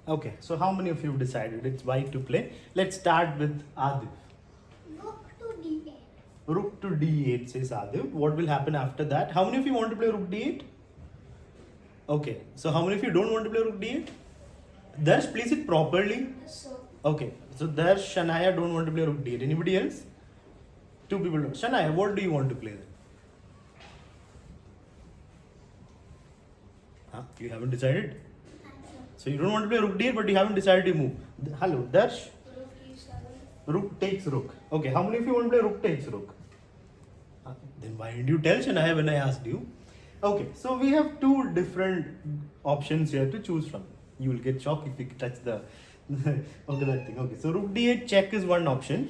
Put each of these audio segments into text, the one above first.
Okay, so how many of you have decided it's white to play? Let's start with Adib. Rook to d8. Rook to d8 says Adib. What will happen after that? How many of you want to play rook d8? Okay, so how many of you don't want to play rook d8? Darsh, please it properly. Yes, sir. Okay, so Darsh, Shania don't want to play rook d8. Anybody else? Two people don't. Shania, what do you want to play then? Huh? You haven't decided? So you don't want to play rook d8, but you haven't decided to move. Hello, Darsh. Rook e7. Rook takes rook. Okay, how many of you want to play rook takes rook? Then why didn't you tell Shania when I asked you? Okay, so we have two different options here to choose from. You will get shocked if you touch the okay, that thing. Okay, so rook d8 check is one option.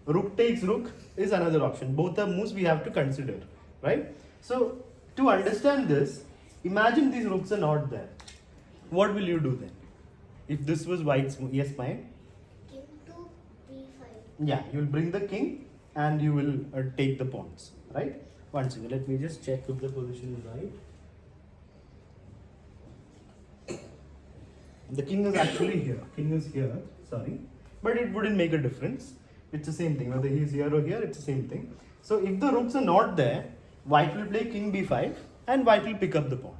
Rook takes rook is another option. Both are moves we have to consider, right? So to understand this, imagine these rooks are not there. What will you do then? If this was white's move, yes, mine. King to b5. Yeah, you will bring the king and you will take the pawns, right? One second, let me just check if the position is right. The king is actually here. King is here, sorry. But it wouldn't make a difference. It's the same thing. Whether he's here or here, it's the same thing. So if the rooks are not there, white will play king b5 and white will pick up the pawn,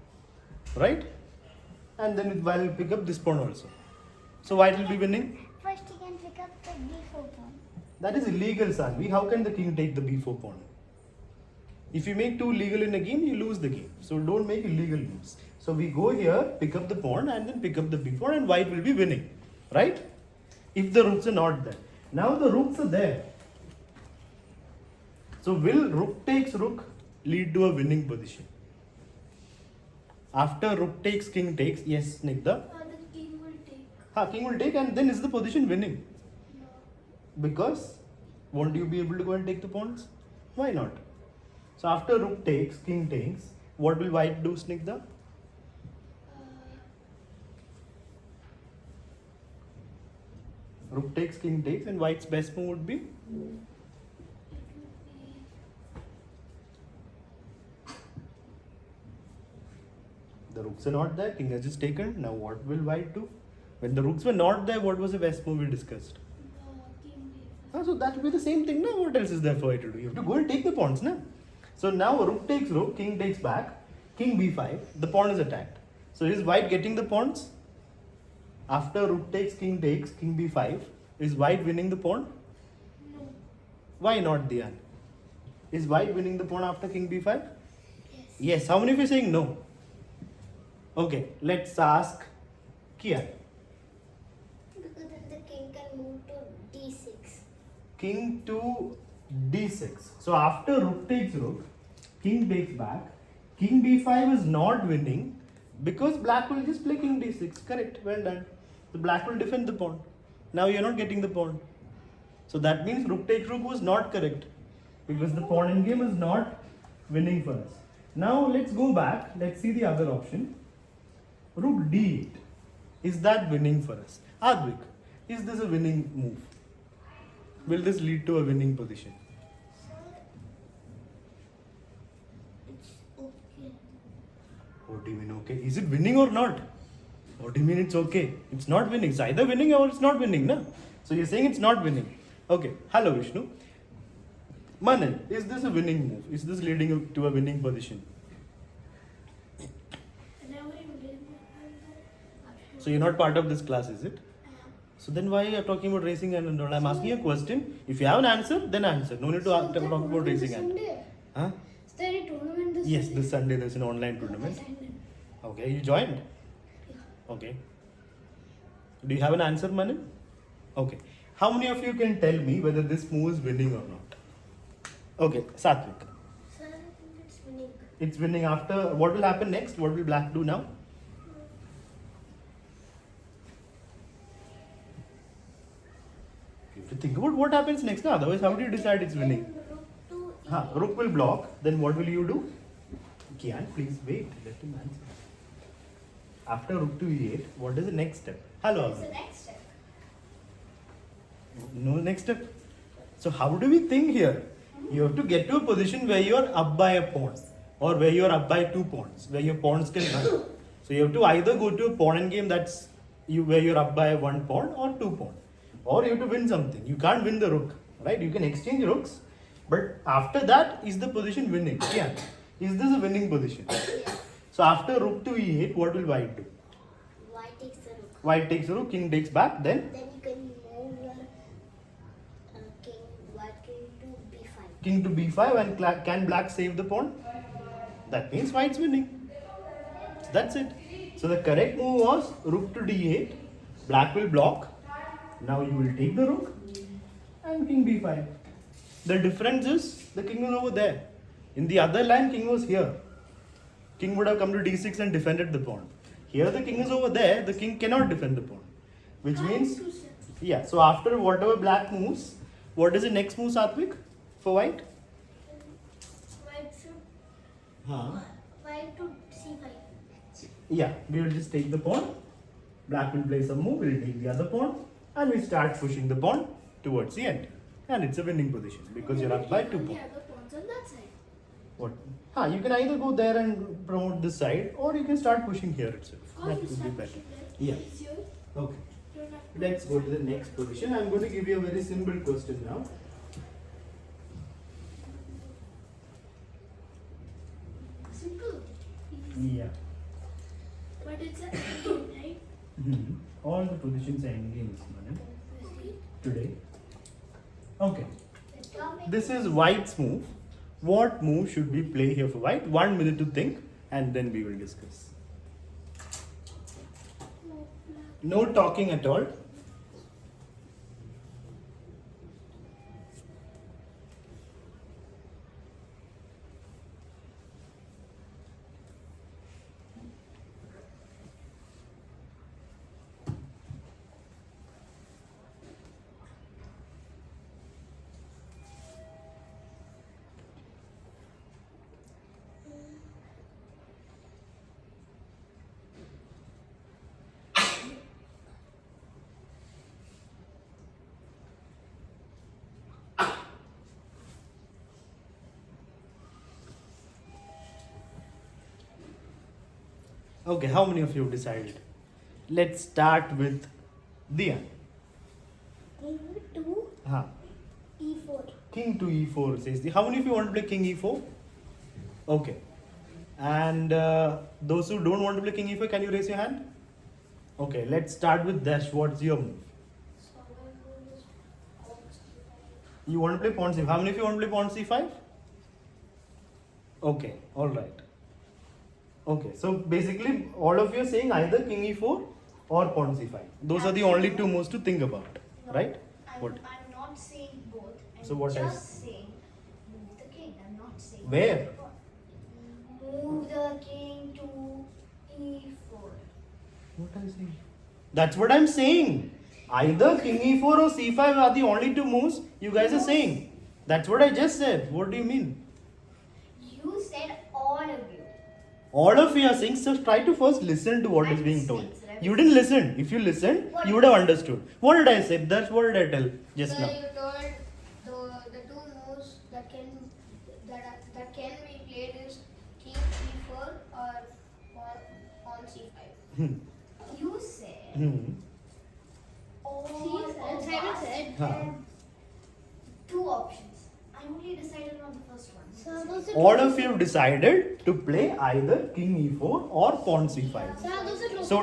right? And then white will pick up this pawn also. So white will be winning. First he can pick up the d4 pawn. That is illegal, Sanvi. How can the king take the b4 pawn? If you make two legal in a game, you lose the game. So don't make illegal moves. So we go here, pick up the pawn and then pick up the b4 and white will be winning, right? If the rooks are not there. Now the rooks are there. So will rook takes rook lead to a winning position? After rook takes, king takes, yes, Snigdha. The king will take. King will take and then is the position winning? No. Because won't you be able to go and take the pawns? Why not? So after rook takes, king takes, what will white do, Snigdha? Rook takes, king takes, and white's best move would be? It will be. The rooks are not there, king has just taken. Now what will white do? When the rooks were not there, what was the best move we discussed? King b5. So that will be the same thing now. What else is there for white to do? You have to go and take the pawns now. So now rook takes rook, king takes back, king b5, the pawn is attacked. So is white getting the pawns? After rook takes, king b5, is white winning the pawn? No. Why not, Dhyan? Is white winning the pawn after king b5? Yes. Yes. How many of you are saying no? Okay, let's ask Kian. Because then the king can move to d6. King to d6. So after rook takes rook, king takes back, king b5 is not winning because black will just play king d6. Correct, well done. The black will defend the pawn. Now you're not getting the pawn. So that means rook takes rook was not correct because the pawn in game is not winning for us. Now let's go back. Let's see the other option. Rook d8. Is that winning for us? Advik, is this a winning move? Will this lead to a winning position? Sir, it's okay. What do you mean okay? Is it winning or not? What do you mean it's okay? It's not winning. It's either winning or it's not winning, na? So you're saying it's not winning. Okay. Hello, Vishnu. Manan, is this a winning move? Is this leading to a winning position? So you're not part of this class, is it? So then why are you talking about raising hand and all? I'm asking a question. If you have an answer, then answer. No need to talk about raising hand. Huh? Is there a tournament this Yes, Sunday? this Sunday there's an online tournament. Okay, you joined? Okay. Do you have an answer, Manan? Okay. How many of you can tell me whether this move is winning or not? Okay, Satvik. Sir, I think it's winning. It's winning after. What will happen next? What will black do now? You have to think about what happens next. Now, otherwise, how do you decide it's winning? Then rook to e8. Rook will block. Then what will you do? Kian, please wait. Let him answer. After rook to e8, what is the next step? Hello. What's the next step? No next step. So how do we think here? You have to get to a position where you are up by a pawn or where you are up by 2 pawns, where your pawns can run. So you have to either go to a pawn endgame that's where you're up by 1 pawn or 2 pawn, or you have to win something. You can't win the rook, right? You can exchange rooks, but after that, is the position winning? Yeah. Is this a winning position? Yes. So after rook to e8, what will white do? White takes the rook. White takes rook, king takes back, then Then you can move your king, white king to b5. king to b5, and can black save the pawn? That means white's winning. That's it. So the correct move was rook to d8. Black will block. Now you will take the rook and king b5. The difference is the king is over there. In the other line, king was here. King would have come to d6 and defended the pawn. Here the king is over there. The king cannot defend the pawn. Which means, yeah. So after whatever black moves, what is the next move, Satvik, for white? White should white to c5. Yeah, we will just take the pawn. Black will play some move. We will take the other pawn, and we start pushing the pawn towards the end. And it's a winning position because you're up by 2 pawns. The other pawns on that side. What? You can either go there and promote this side, or you can start pushing here itself. That would be better. Yeah. Okay. Let's go to the next position. I'm going to give you a very simple question now. Simple. Yeah. But it's an endgame, right? All the positions are endgames, Manan. Today. Okay. This is white's move. What move should we play here for white? 1 minute to think, and then we will discuss. No talking at all. Okay, how many of you have decided? Let's start with Diya. King to Huh. e4. King to e4 says the. How many of you want to play king e4? Okay. And those who don't want to play king e4, can you raise your hand? Okay, let's start with Dash. What's your move? You want to play pawn c5. How many of you want to play pawn c5? Okay, all right. Okay, so basically all of you are saying either king e4 or pawn c5. Those are the only two moves to think about, right? What? I'm not saying both. I'm So what else? just saying move the king. I'm not saying Where? move the king to e4. What are you saying? That's what I'm saying. Either king e4 or c5 are the only two moves you guys are saying. That's what I just said. What do you mean? You said all of you. All of you are saying, so try to first listen to what is being told. You didn't listen. If you listened, you would have understood. What did I say? That's what did I tell just So now? you told the two moves that can be played is king e4 or pawn c5. Hmm. You said Hmm. Simon said Huh. two options. I only decided on the first one. So All of you have decided to play either king e4 or pawn c5. So,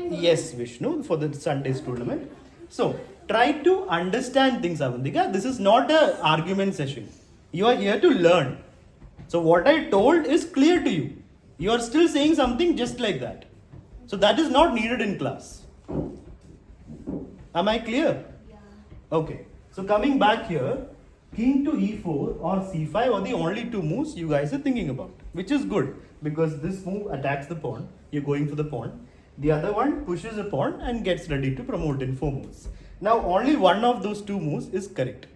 yes, Vishnu, for the Sunday's tournament. So, try to understand things, Avantika. This is not an argument session. You are here to learn. So, what I told is clear to you. You are still saying something just like that. So, that is not needed in class. Am I clear? Yeah. Okay. So, coming back here, king to e4 or c5 are the only two moves you guys are thinking about, which is good because this move attacks the pawn. You're going for the pawn. The other one pushes a pawn and gets ready to promote in 4 moves. Now only one of those two moves is correct.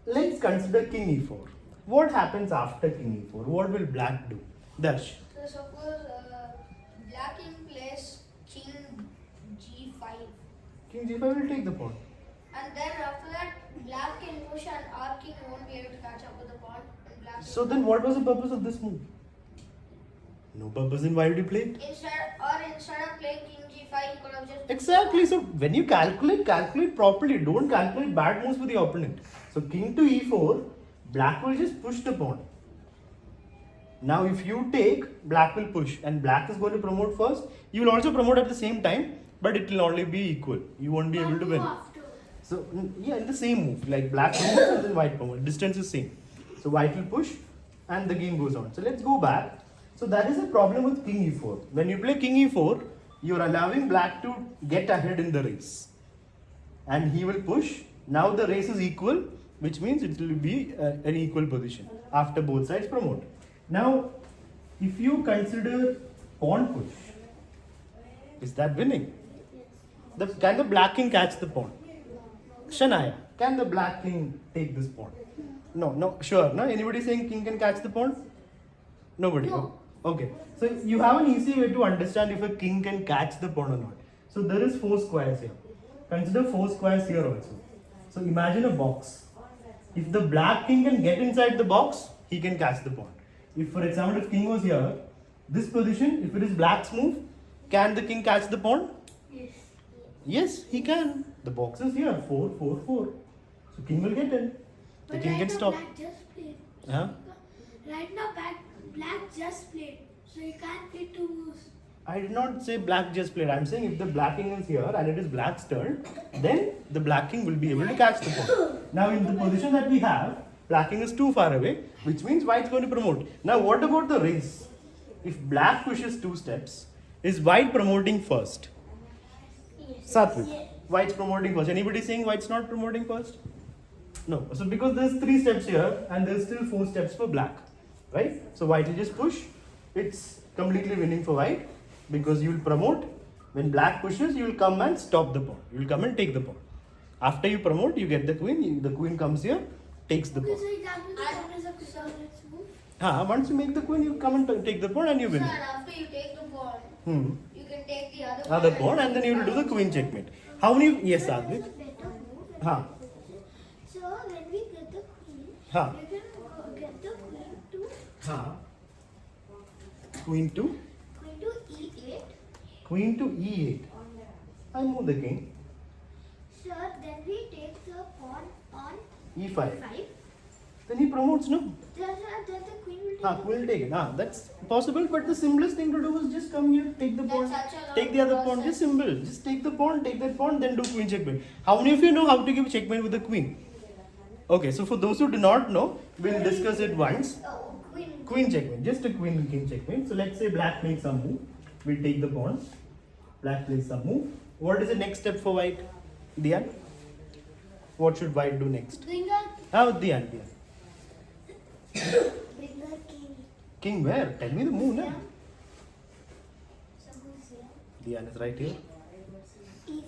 Let's consider king e4. What happens after king e4? What will black do? Darsh. So suppose black king plays king g5, King g5 will take the pawn. and then after that black can push and our king won't be able to catch up with the pawn. And black So then what was the purpose of this move? No purpose, then why did you play it? instead of playing king e5, you could have just. Exactly. So when you calculate properly. Don't calculate bad moves for the opponent. So king to e4, black will just push the pawn. Now if you take, black will push and black is going to promote first. You will also promote at the same time, but it will only be equal. You won't be able to win. So yeah, in the same move, like black promotes and then white promotes. Distance is same. So white will push and the game goes on. So let's go back. So that is the problem with king e4. When you play king e4, you are allowing black to get ahead in the race. And he will push. Now the race is equal, which means it will be an equal position after both sides promote. Now, if you consider pawn push, is that winning? Can the black king catch the pawn? Shania, can the black king take this pawn? No, sure. No, anybody saying king can catch the pawn? Nobody. No. Okay. So you have an easy way to understand if a king can catch the pawn or not. So there is 4 squares here. Consider 4 squares here also. So imagine a box. If the black king can get inside the box, he can catch the pawn. If, for example, if king was here, this position, if it is black's move, can the king catch the pawn? Yes. Yes, he can. The box is here, 4, 4, 4. So king will get in. The But king right gets now stopped. black just played. Huh? Right now black just played. So you can't play 2 moves. I did not say black just played. I'm saying if the black king is here and it is black's turn, then the black king will be able to catch the pawn. Now in the position that we have, black king is too far away, which means white's going to promote. Now what about the race? If black pushes 2 steps, is white promoting first? Yes. Satvik, Yes. white's promoting first. Anybody saying white's not promoting first? No. So because there's 3 steps here and there's still 4 steps for black, right? So white will just push. It's completely winning for white because you will promote. When black pushes, you will come and stop the pawn. You will come and take the pawn. After you promote, you get the queen. The queen comes here, takes the Okay, pawn. so example the pawn is a so let's move. Once you make the queen, you come and take the pawn and you Sir, win. after you take the pawn, you can take the other Other pawn and then you will do the queen checkmate. How many? Yes, But Advik. it's a better move. Huh. So when we get the queen, Huh. we can get the queen to Huh. Queen to e8. queen to e8. I move the king. Sir, then we take the pawn on E5. e5. Then he promotes, no? Then the queen will take Ah, the queen will take it. That's possible, but the simplest thing to do is just come here, take the pawn, That's such a take the other long pawn. process. Just simple. Just take the pawn, take that pawn, then do queen checkmate. How many of you know how to give checkmate with the queen? Okay, so for those who do not know, we'll discuss it once. Oh, queen. Queen checkmate, just a queen and king checkmate. So let's say black makes some move. We'll take the pawn. Black plays some move. What is the next step for white? Dian? What should white do next? bring the How Dian? bring the king. King where? Tell me the move, na? So who's here? Dian is right here. E4.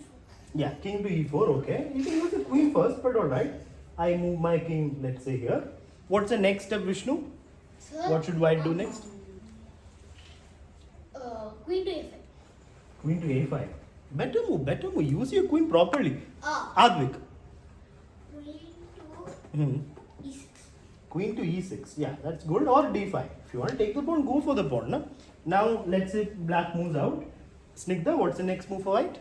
Yeah, king to e4, okay. You can use the queen first, but alright. I move my king, let's say here. What's the next step, Vishnu? Sir, What should white do next? queen to a5. Queen to a5. Better move, better move. Use your queen properly. Ah, Advik. queen to Hmm. e6. Queen to e6. Yeah, that's good. Or d5. If you want to take the pawn, go for the pawn. No? Now, let's say black moves out. Snigdha, what's the next move for white?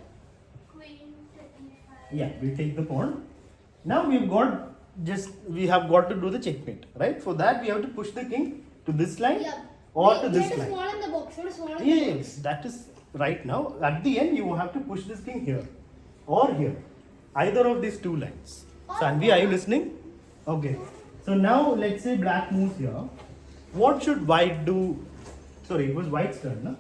Queen to e5. Yeah, we take the pawn. Now we have got to do the checkmate, right? For that, we have to push the king to this line or to this line. Small in the box. What is small in the box? Yes, that is right now. At the end, you have to push this king here or here. Either of these 2 lines. Sanvi, are you listening? Okay. So now let's say black moves here. What should white do? Sorry, it was white's turn, no?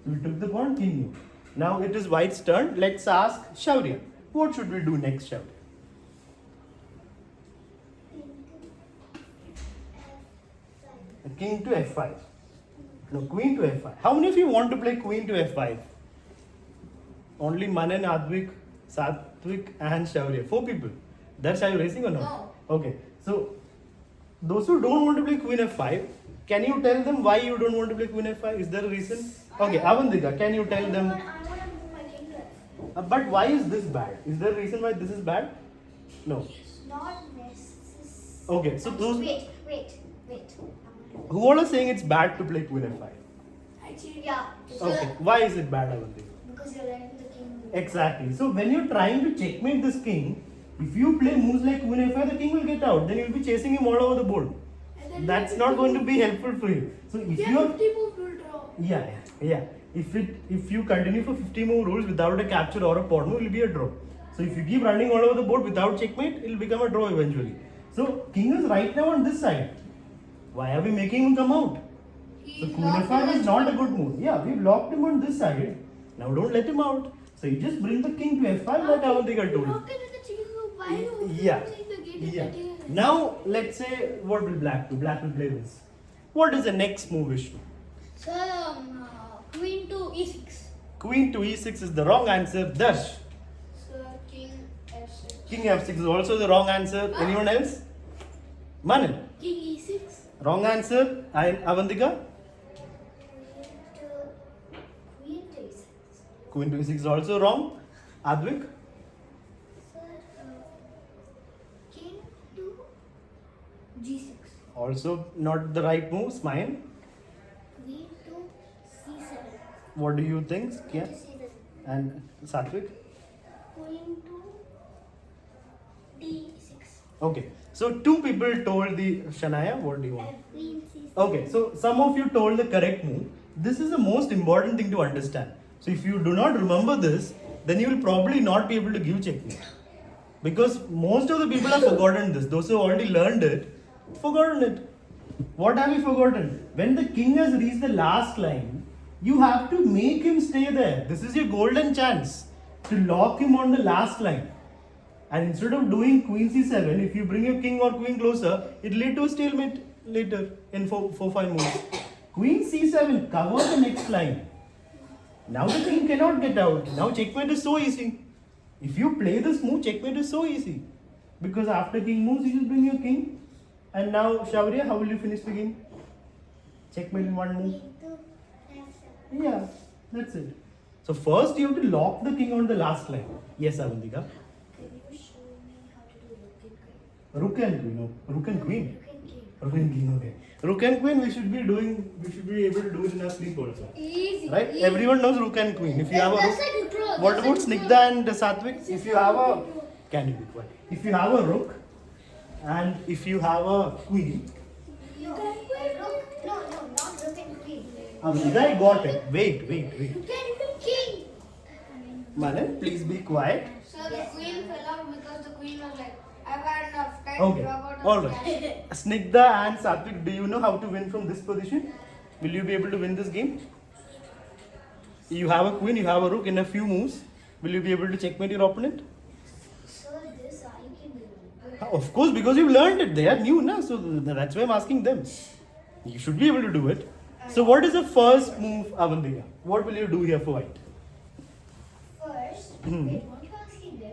So we took the pawn, king moved. Now it is white's turn. Let's ask Shaurya. What should we do next, Shaurya? King to f5. No, queen to f5. How many of you want to play queen to f5? Only Manan, Advik, Satvik and Shaurya. 4 people. That's how you're racing or not? No. Okay. So, those who don't want to play queen f5, can you tell them why you don't want to play queen f5? Is there a reason? Okay, Avandika, can you tell them? I want to move my king to f5. But why is this bad? Is there a reason why this is bad? No. Not necessary. Okay, so those Wait. who all are saying it's bad to play queen f5? Actually, Yeah. Okay, why is it bad, Avandika? because Because you're letting the king move. Exactly. So when you're trying to checkmate this king, if you play moves like queen f5, the king will get out. Then you'll be chasing him all over the board. And then That's we not have going to 50 be helpful for you. So if We you have are 50 moves will draw. yeah. If you continue for 50 more rules without a capture or a pawn move, it will be a draw. So if you keep running all over the board without checkmate, it will become a draw eventually. So king is right now on this side. Why are we making him come out? So He's queen locked f5 in is the not a king. good move. Yeah, we've locked him on this side. Now don't let him out. So you just bring the king to f5 like Avantika told you. Locked in with the chicken soup. Why you Yeah. opening the gate and Yeah. letting it in? Now let's say what will black do? Black will play this. What is the next move, Vishnu? Sir, queen to e6. Queen to e6 is the wrong answer. Dash. Sir, king f6. King f6 is also the wrong answer. Anyone else? Manan. King e6. Wrong answer. And Avantika? Queen to e6. Queen to e6 is also wrong. Advik? Sir, king to g6. Also not the right move. Smile. Queen to c7. What do you think? Yeah. Queen to c7. And Satvik? Queen to d6. Okay. So two people told the Shania. What do you want? Queen c7. Okay, so some of you told the correct move. This is the most important thing to understand. So if you do not remember this, then you will probably not be able to give checkmate. Because most of the people have forgotten this. Those who already learned it, forgotten it. What have you forgotten? When the king has reached the last line, you have to make him stay there. This is your golden chance to lock him on the last line. And instead of doing queen c7, if you bring your king or queen closer, it lead to a stalemate later in 4-5 moves. Queen c7, cover the next line. Now the king cannot get out. Now checkmate is so easy. If you play this move, checkmate is so easy. Because after king moves, you just bring your king. And now, Shaurya, how will you finish the game? Checkmate in one move. Queen to f7. Yeah, that's it. So first you have to lock the king on the last line. Yes, Avantika. Can you show me how to do rook and queen? Rook and queen. No, rook and queen. Rook and king. Rook and king. Okay. Rook and queen. We should be able to do it in our sleep also. Easy. Right? Easy. Everyone knows rook and queen. If you have a That's rook, a neutral. what That's a about neutral. Snigdha and Satvik? If you have a, can you be quiet? If you have a rook, and if you have a queen, No, rook. No, not rook and queen. Avantika, I got it. Wait. Rook and king. Manan, please be quiet. So the queen fell out because the queen was like, I've had enough time Okay. to drop out of All the right. Snigdha and Satvik, do you know how to win from this position? Will you be able to win this game? You have a queen, you have a rook in a few moves. Will you be able to checkmate your opponent? So this I can do. Of course, because you've learned it. They are new, na? So that's why I'm asking them. You should be able to do it. So what is the first move, Avantika? What will you do here for white? First, Hmm. wait, what are you asking them?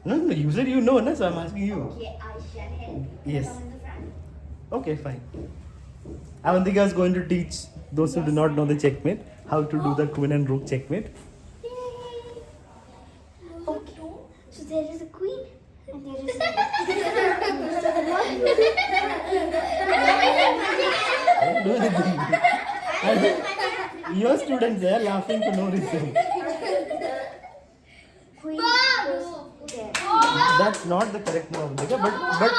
No, you said you know, na? So I'm asking you. Okay, I shall help you. Yes. Come in the front. Okay, fine. Avantika is going to teach those who do not know the checkmate how to do the queen and rook checkmate. Yay! Okay, so there is a queen and there is a Don't do anything. Your students are laughing for no reason. queen there. That's not the correct move, Avantika. But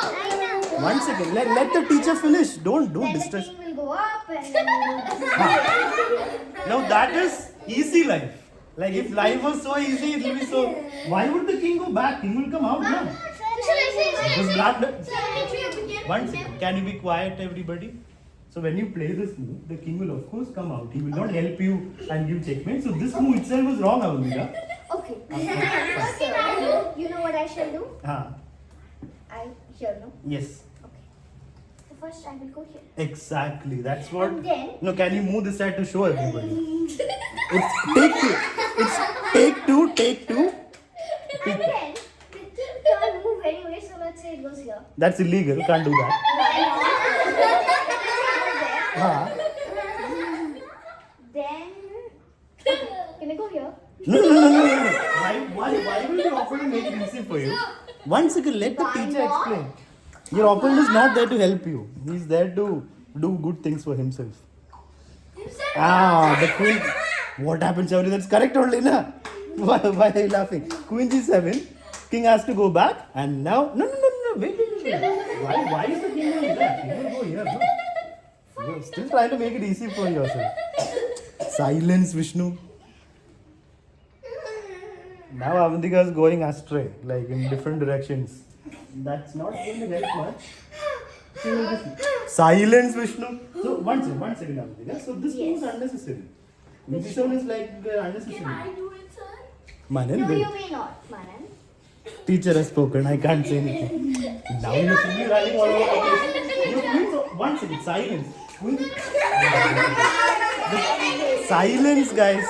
one second, let the teacher finish. Don't Then the distress. king will go up and then will go Now that is easy life. Like if life was so easy, it will be so. Why would the king go back? King will come out now. Because black. One second. Can you be quiet, everybody? So when you play this move, the king will of course come out. He will not help you and give checkmate. So this move itself is wrong, Avantika. Okay. So, you know what I shall do? Ah, Here, no? yes. Okay. So first I will go here. Exactly. That's what. And then- No, can you move this side to show everybody? It's take two. It's take two. And then the king can't move anyway, so let's say it goes here. That's illegal. Can't do that. Ah. Then can I go here? No. Why will your opponent make it easy for you? One second, let the Why teacher not? explain. Your opponent is not there to help you. He's there to do good things for himself. Ah, the queen. What happened, Shauri? That's correct only, na? Why are you laughing? Queen G7. King has to go back. And now... No. Wait. Why is the king going back? He will go here, no? You're still trying to make it easy for yourself. Silence, Vishnu. Now Avantika is going astray, like in different directions. That's not going to help much. She will just... Silence, Vishnu. So, one second, Avantika. So, this move is unnecessary. This one is like unnecessary. Can I do it, sir? Manan, No, wait. you may not, Manan. Teacher has spoken. I can't say anything. Now you're simply running all over the place. You're doing so. One second. Silence. Silence, guys.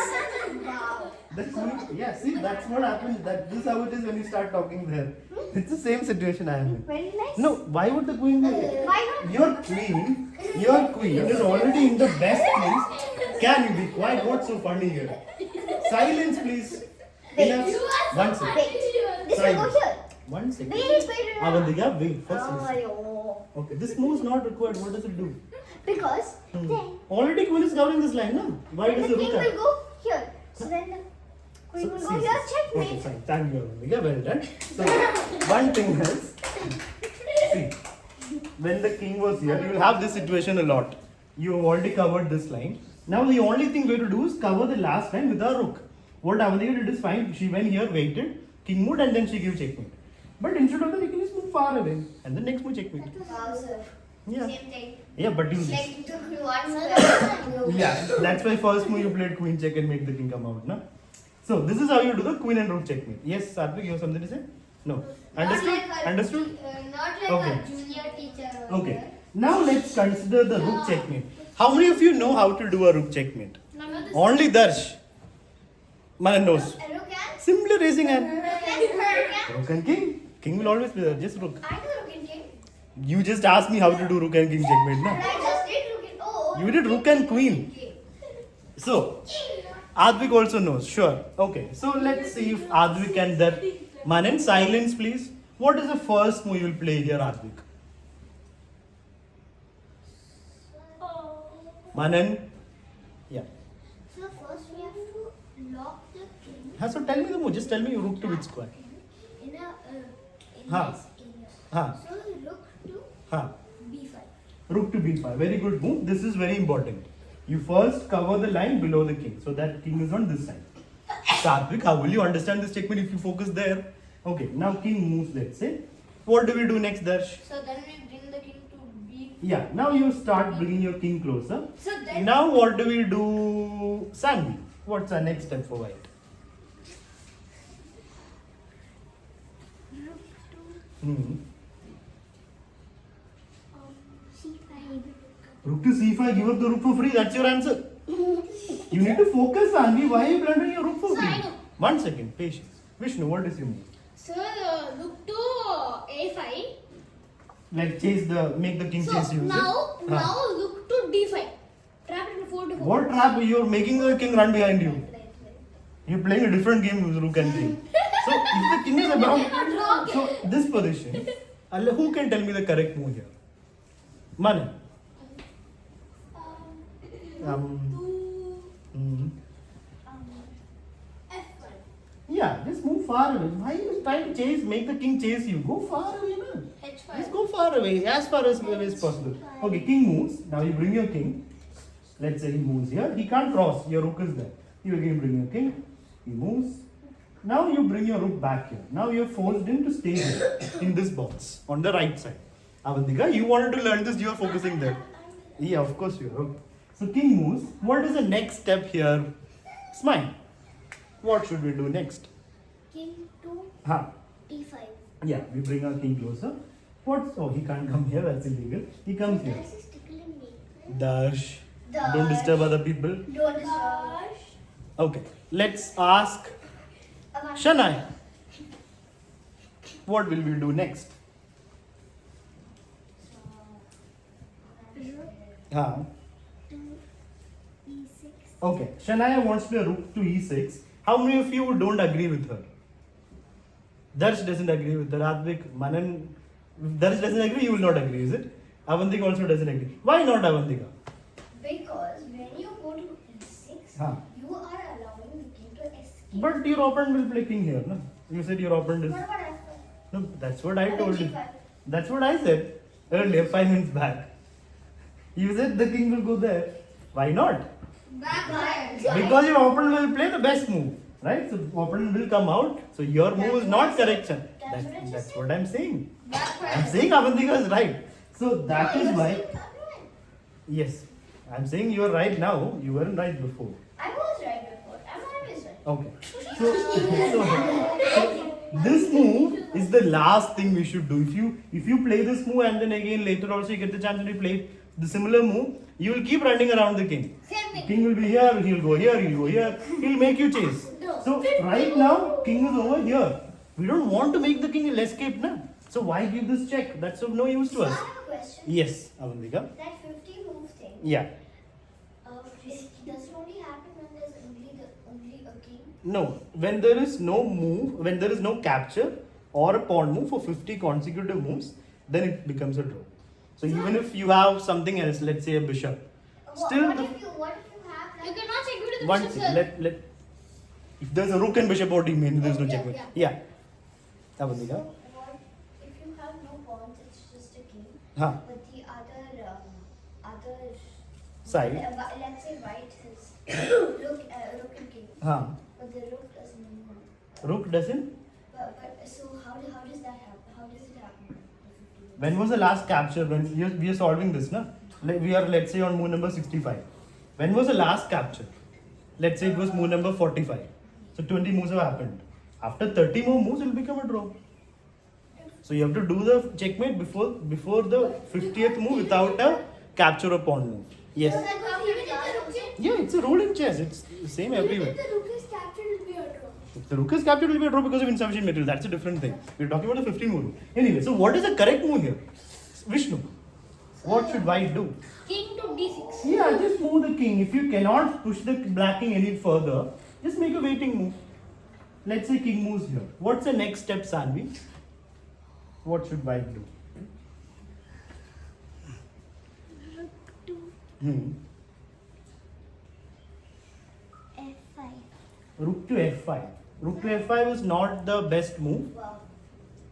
Yeah, see, that's what happens. This is how it is when you start talking there. It's the same situation I am in. Very nice. No, why would the queen be there? Why not? Your queen is already in the best place. Can you be quiet? What's so funny here? Silence, please. Enough. One second. Wait. This will Silence. go here. 1 second. Wait. Avantika, wait. First listen. Oh, Okay, this move is not required. What does it do? because then Already queen is covering this line, no? Why then does the the king rook will have? go here. So then the queen will go here. Okay, Checkmate. fine. Thank you, Avantika. Well done. So, one thing is, see, when the king was here, you will have this situation a lot. You have already covered this line. Now, the only thing we have to do is cover the last line with our rook. What Avantika did is fine. She went here, waited, king moved, and then she gave checkmate. But instead of that, you can just move far away, and then next move checkmate. Wow, sir. Yeah. Same thing. Yeah, but you. Like you took one square. Yeah, that's why first move you played queen check and make the king come out, no? So this is how you do the queen and rook checkmate. Yes, Satvik, you have something to say? No. Understood? Understood? Not like Okay. a junior teacher. over Okay. here. Now let's consider the rook checkmate. How many of you know how to do a rook checkmate? None of this. Only Darsh. Manan knows. A rook and Simply raising hand. rook Rook and king. King will always be there. Just rook. I do rook and king. You just asked me how to do rook and king checkmate, But no? I just did rook and oh. You did rook and queen. So, Advik also knows, sure. Okay, so let's see if Advik can that. Manan, silence please. What is the first move you will play here, Advik? Oh. Manan? Yeah. So first we have to lock the king So tell me the move, just tell me you rook to which square. in a Huh. this area. Huh. So rook to Huh. b5. Rook to b5. Very good move. This is very important. You first cover the line below the king. So that king is on this side. Satvik, how will you understand this checkmate if you focus there? Okay, now king moves, let's say. What do we do next, Darsh? So then we bring the king to b. Yeah, now you start bringing your king closer. So then Now what do we do, Sanvi? What's our next step for white? rook to Hmm. c5. Rook to c5, give up the rook for free. That's your answer. You need to focus, Sanvi. Why are you blundering your rook for So I free? know. 1 second, patience. Vishnu, what is your move? Sir, look to A5. Like make the king So chase you. is it? now look to D5. Trap it to 4 to 4. What trap? You're making the king run behind you. Right. You're playing a different game with rook and king. So if the king is about, so this position, who can tell me the correct move here? Manan. Hmm. F1. Yeah, just move far away. Why are you trying to chase? Make the king chase you. Go far away, man. H5. Just go far away, as far as away as possible. Okay, king moves. Now you bring your king. Let's say he moves here. He can't cross. Your rook is there. You again bring your king. He moves. Now you bring your rook back here. Now you're forced him to stay here in this box on the right side. Avantika, you wanted to learn this. You are focusing there. Yeah, of course you are. Okay. So king moves. What is the next step here? Smile. What should we do next? King to Huh. d5. Yeah, we bring our king closer. What's oh he can't come here, that's illegal. He comes here. This is tickling me. Darsh. Darsh. Don't disturb other people. Don't disturb. Okay. Let's ask Shania. What will we do next? Rook Huh. to e6. Okay. Shania wants to play rook to e6. How many of you don't agree with her? Darsh doesn't agree with her. Advik, Manan. If Darsh doesn't agree, you will not agree, is it? Avantika also doesn't agree. Why not Avantika? Because when you go to e6, Huh. you are allowing the king to escape. But your opponent will play king here, no? You said your opponent is. What about F5? No, that's what I Or told you. G5? That's what I said earlier, 5 minutes back. You said the king will go there. Why not? Back. Because your opponent will play the best move, right? So opponent will come out. So your move is not correct, sir. That's what I'm saying. I'm saying Avantika is right. So that is why. Yes, I'm saying you are right now. You weren't right before. I was right before. I'm always right. Okay. So this move is the last thing we should do. If you play this move and then again later also you get the chance to play the similar move, you will keep running around the king. Same thing. King will be here, he'll go here, he'll go here, he'll make you chase. So right now, king is over here. We don't want to make the king will escape, na? So why give this check? That's of no use to So I us. have a question. Yes, Avantika. That 50 move thing. Yeah. Does it only happen when there's only a king? No, when there is no move, when there is no capture or a pawn move for 50 consecutive moves, then it becomes a draw. So even if you have something else, let's say a bishop, still What the, if you have like You cannot checkmate the one bishop, thing, sir. let if there's a rook and bishop, what do you mean? There's no Yeah, checkmate. yeah. Yeah. Avantika. So what if you have no pawns? It's just a king. Huh. But the other Side. let's say white is rook and king. Huh. But the rook doesn't move. Rook doesn't. But so how does that happen? How does it happen? When was the last capture? When we are solving this, na? Like we are, let's say, on move number 65. When was the last capture? Let's say it was move number 45. So 20 moves have happened. After 30 more moves, it will become a draw. So you have to do the checkmate before the 50th move without a capture or pawn move. Yes. So that was even if the rook is- Yeah, it's a rule in chess. It's the same even everywhere. if the rook is captured, it will be a draw. If the rook is captured, it will be a draw because of insufficient material. That's a different thing. We're talking about the 50 move rule. Anyway, so what is the correct move here? Vishnu, what should white do? King to d6. Yeah, just move the king. If you cannot push the black king any further, just make a waiting move. Let's say king moves here. What's the next step, Sanvi? What should white do? Hmm. F5. Rook to f5. Rook to f5 is not the best move. Wow.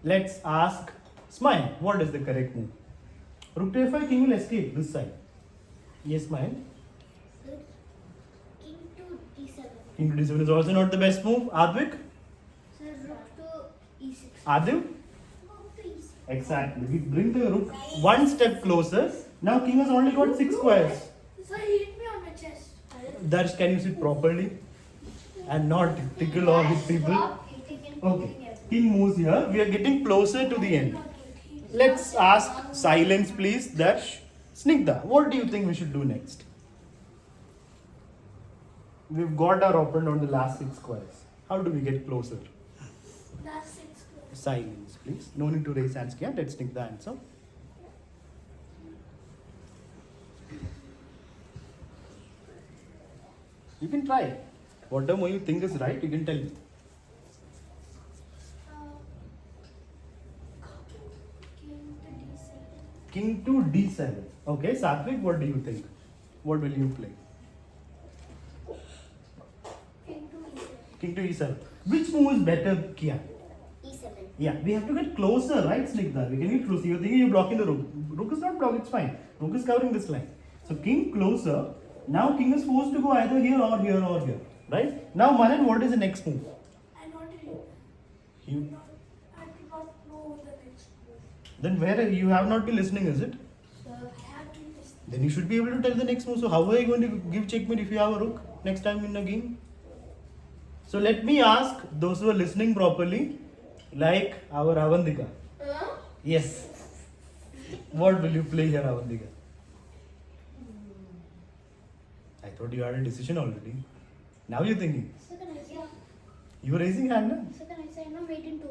Let's ask Smile. What is the correct move? Rook to f5, king will escape this side. Yes, Smile. King to d7. King to d7 is also not the best move. Advik? So rook to e6. Adiv? Rook to e6. Exactly. We bring the rook one step closer. Now king has only got 6 squares. So he hit me on my chest. Darsh, can you sit properly and not tickle or hit people? Stop hitting and Okay. hitting everything. King moves here. We are getting closer to the end. Let's ask silence, please. Darsh. Snigdha, what do you think we should do next? We've got our opponent on the last 6 squares. How do we get closer? That's 6 close. Silence, please. No need to raise hands. Yeah, let's take the answer. You can try. Whatever you think is right, you can tell me. King to d7. King to d7. Okay, Satvik, what do you think? What will you play? King to e7. King to e7. Which move is better, Kian? e7. Yeah, we have to get closer, right, Snigdha? We can get closer. You're thinking you're blocking the rook. Rook is not blocked, it's fine. Rook is covering this line. So king closer. Now king is forced to go either here or here or here. Right? Now Manan, what is the next move? I not really. You I do not know the next move. then where you have not been listening, is it? So I have to listen. Then you should be able to tell the next move. So how are you going to give checkmate if you have a rook next time in a game? So let me ask those who are listening properly, like our Avandika. Yes. What will you play here, Avandika? I thought you had a decision already. Now you're thinking. So can I say? You were raising hand, na? So can I say no mate in 2?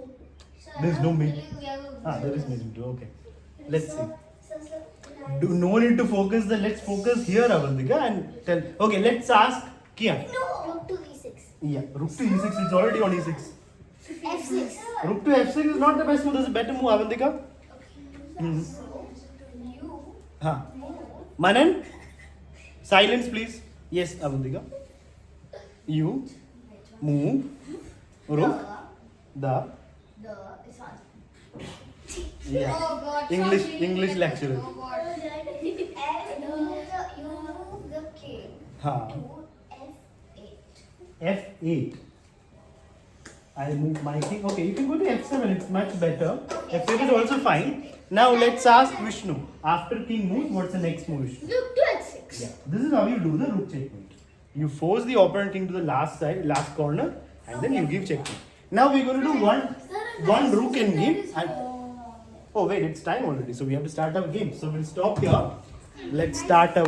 So There's no mate. We have a Ah, there is mate in 2. Okay. Let's see. So No need to focus. Let's focus here, Avandika, and tell. Okay, let's ask Kian. no. Rook to e6. Yeah, rook to e6. It's already on e6. f6. Rook to f6 is not the best move. There's a better move, Avandika. Hmm. So you Huh. Manan? Silence, please. Yes, Avandika. You? move, rook, the. It's hard. Yeah. Oh God. English stop reading English it. lecturer. Oh God. You move the king Ha. to f8. F8. I'll move my king. Okay, you can go to F7. It's much better. F8 is also fine. Now let's ask Vishnu. After king moves, what's the next move, Vishnu? Rook to h6. Yeah. This is how you do the rook checkmate. You force the opponent king to the last side, last corner, and then you give checkmate. Now we're going to do one rook endgame. Oh wait, it's time already. So we have to start our game. So we'll stop here. Let's start our